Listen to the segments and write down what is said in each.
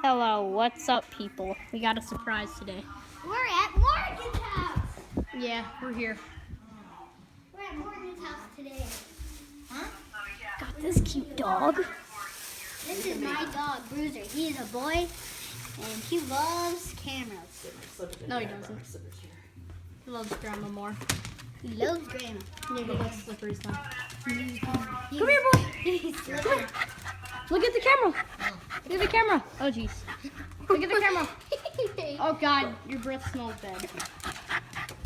Hello, what's up, people? We got a surprise today. We're at Morgan's house. Yeah, we're here. We're at Morgan's house today. Huh? Got this cute dog. This is my dog, Bruiser. He is a boy, and he loves cameras. No, he doesn't. He loves grandma more. He loves grandma. Yeah, he loves slippers now. Come here, boy. He's slippery. Look at the camera. Look at the camera. Oh, jeez. Look at the camera. Oh, God, your breath smells bad.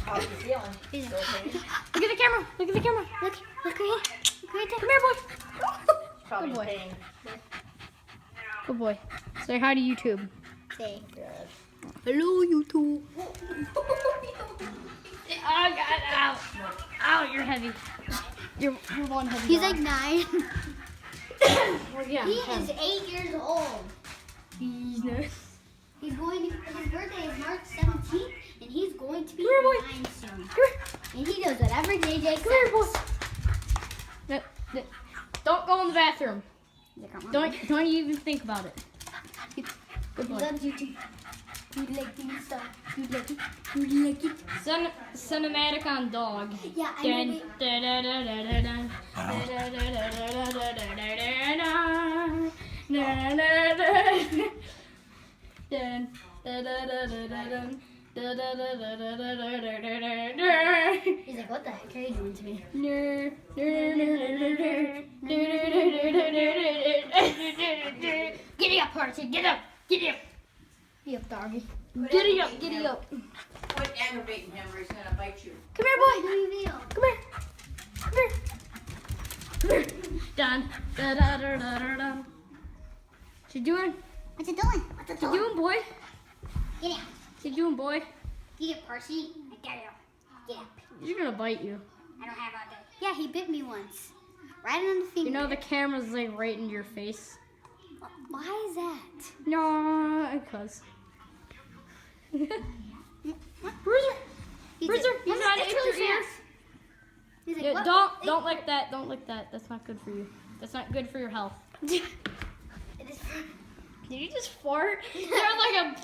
How's you feeling? He's Still pain? Look at the camera. Look at the camera. Look right here. Look right there. Come here, boy. Probably Good boy. pain. Good boy. Say hi to YouTube. Say. Good. Hello, YouTube. Oh, God, ow. Ow, you're heavy. You're one heavy He's dog. like 9. Well, yeah, He is 8 years old. He's nice. His birthday is March 17th, and he's going to be Come here, boy. 9 soon. Come here. And he does whatever JJ says. Come here, boy. No, don't go in the bathroom. Don't even think about it. Good He boy. loves you too. You like these stuff. You like it. You like it. Cinematic on dog. Yeah, I Dun, know. da, da, da, da, da, da. Da, da, da, da, da, da, da, da, da, da. Dun, da, da, da, da, da, dun. Da, da, da, da, da, da, da, da, da, da, da. He's like, what the heck are you doing to me? Giddy up, Horsey. Get up. Giddy up. You up, doggy. Giddy up. Giddy up. Quit aggravating him or he's going to bite you. Come here, boy. What do you feel? Come here. Come here. Come here. Dun. Da, da, da, da, da, da. What you doing? What's it doing? What's it What you doing? doing, boy? Get out. What you doing, boy? Get up, Percy. Get up. Get up. He's gonna bite you. I don't have all day. Yeah, he bit me once. Right on the finger. You know the camera's like right in your face. Why is that? No, cause. Bruiser, He's Bruiser, like, he's "Mama, trying to it's itch really your ears. fast." He's like, Yeah, "What?" don't like that. Don't like that. That's not good for you. That's not good for your health. It is. Did you just fart? You sound like a.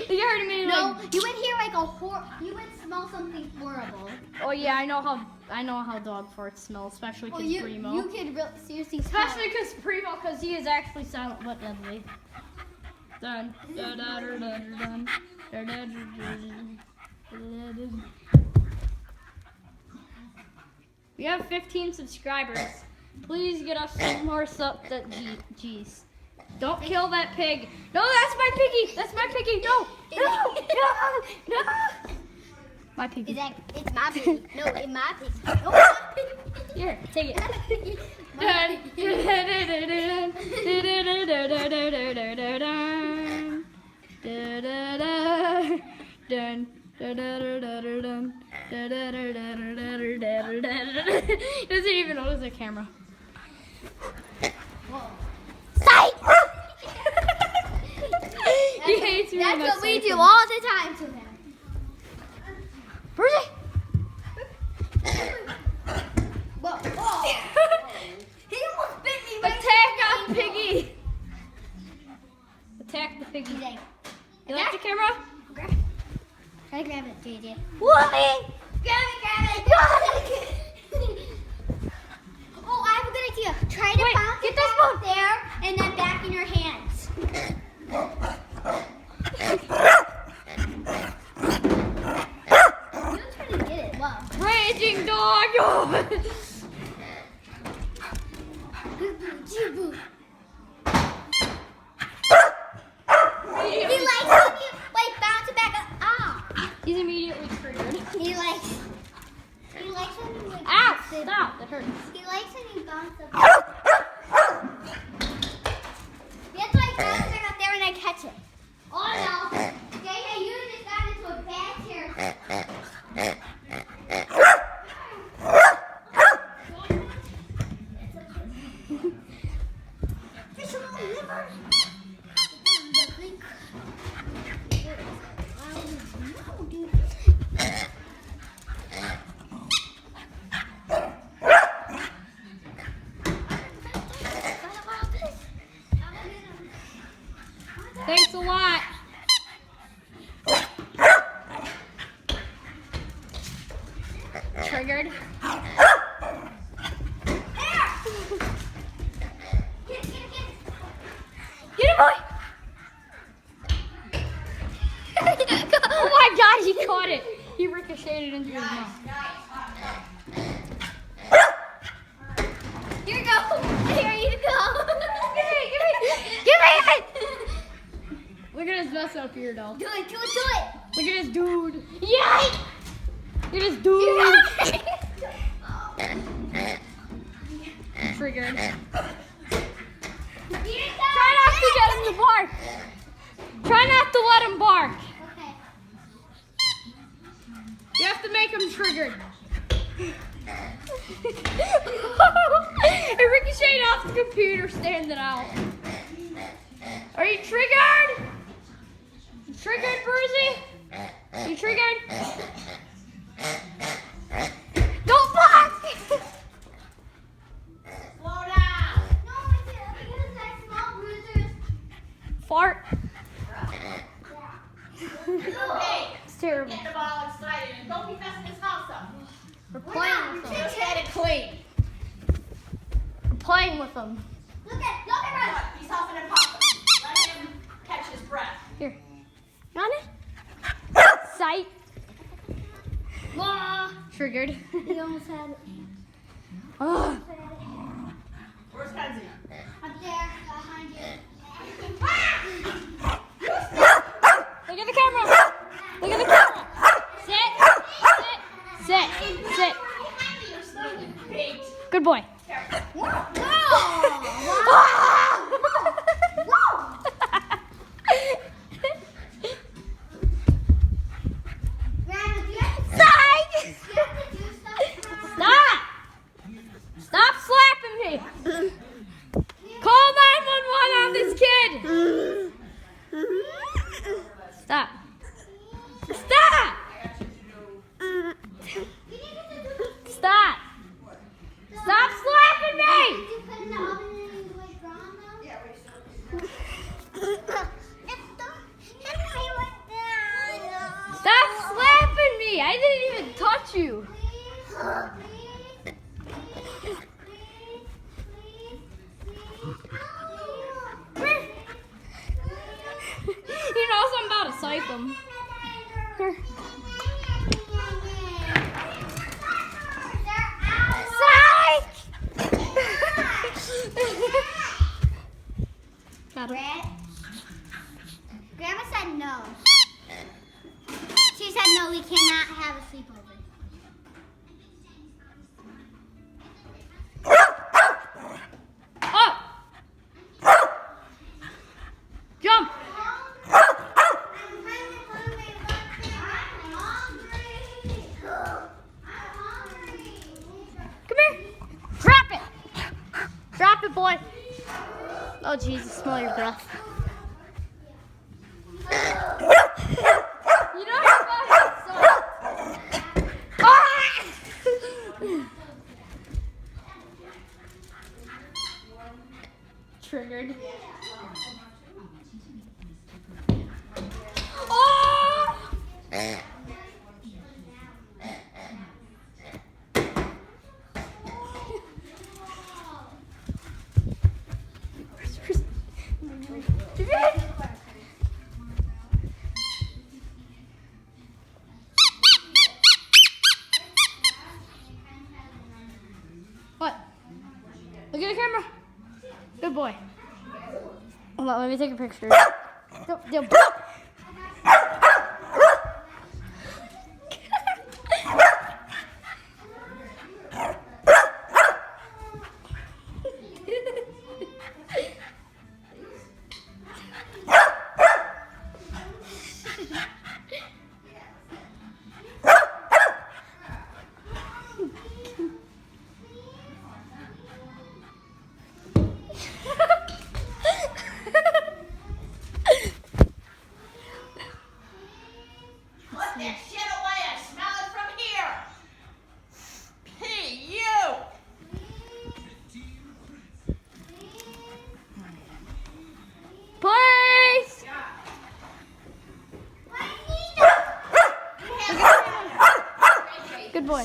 You heard me No, like. you would hear like a you would smell something horrible. Oh yeah, I know how dog farts smell, especially Well, because Primo. you could really seriously smell. Especially because Primo, because he is actually silent but deadly. Dun, da, da, da, da, dun, da, da, da, da, da. We have 15 subscribers. Please get us some more subs. Jeez. Don't kill that pig. No, that's my piggy. That's my piggy. No, no, no, no. My piggy. It's my piggy. No, it's my piggy. No, my piggy. Here, take it. My Doesn't even notice the camera. Psych! He hates me. That's when I what we say do things. all the time to him. Bruiser. Whoa, whoa. He almost bit me. right Attack on in the ankle. piggy. Attack the piggy. He's like, You like the camera? grab. Try to grab it, JJ. What? Grab it. Oh, I have a good idea. Try to Wait, bounce get it this back there and then back in your hands. You're trying to get it. Wow. Raging dog. He likes when you like bounce it back up. Ah. He's immediately triggered. He likes when you like Ow! bounce it. Stop! That hurts. He likes when you bounce up. That's why I bounce back up there when I catch it. Oh no. JJ, you just got into a bad chair. Fish on the liver. No, dude. Thanks a lot. Triggered. Get him, boy! Oh my God, he caught it. He ricocheted into his mouth. Here you go. Here you go. Give me it! Look at his mess up here, though. Do it. Look at this dude. Yay! Look at this dude. Triggered. Try not to get him to bark. Try not to let him bark. Okay. You have to make him triggered. It ricocheted off the computer, standing out. Are you triggered? You triggered, Brucey? You triggered? Don't bark! Slow down. No, because that small bruisers. Fart. Hey, It's terrible. get them all excited and don't be messing this house up. We're playing with them. Just had it clean. We're playing with them. Look at Russ. He's huffing and puffing. Let him catch his breath. Here. Got it? Sight. Triggered. He almost had it. Oh. Where's Kenzie? Up there, behind you. Look at the camera. Look at the camera. Sit. Sit. Sit. Bait. Good boy. Grandma, do you have to do stuff? Stop! Stop slapping me! Call 911 on this kid! Stop! Stop! Stop! Stop slapping me! Did you put in the oven and you like drawn though? Yeah, wait, Stop slapping me! I didn't even touch you! He knows I'm about to psych him. Here. Psych! Got him. Grandma said no. She said no, we cannot have a sleepover. Up! Jump! Come here. Drop it. Drop it, boy. Oh, Jesus, smell your breath. You know you're about to suck. Ah! Triggered. Oh! What? Look at the camera. Good boy. Hold on, let me take a picture. Don't.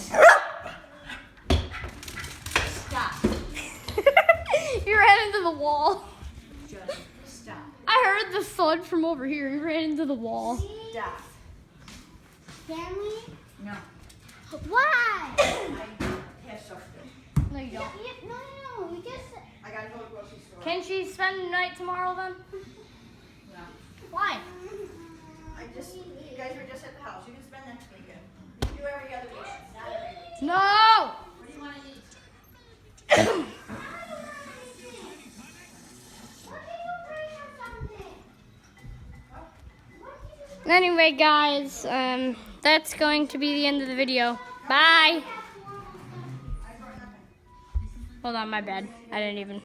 doing? Stop. You ran into the wall. Just stop. I heard the thud from over here. You ran into the wall. Stop. Family? No. Why? I have stuff to do. No, you don't. No, we just. I gotta go to the grocery store. Can she spend the night tomorrow then? No. Why? You guys were just at the house. You can spend next weekend. You can do every other weekend, not every weekend. No! What do you want to eat? Anyway, guys, that's going to be the end of the video. Bye. Hold on, my bad. I didn't even.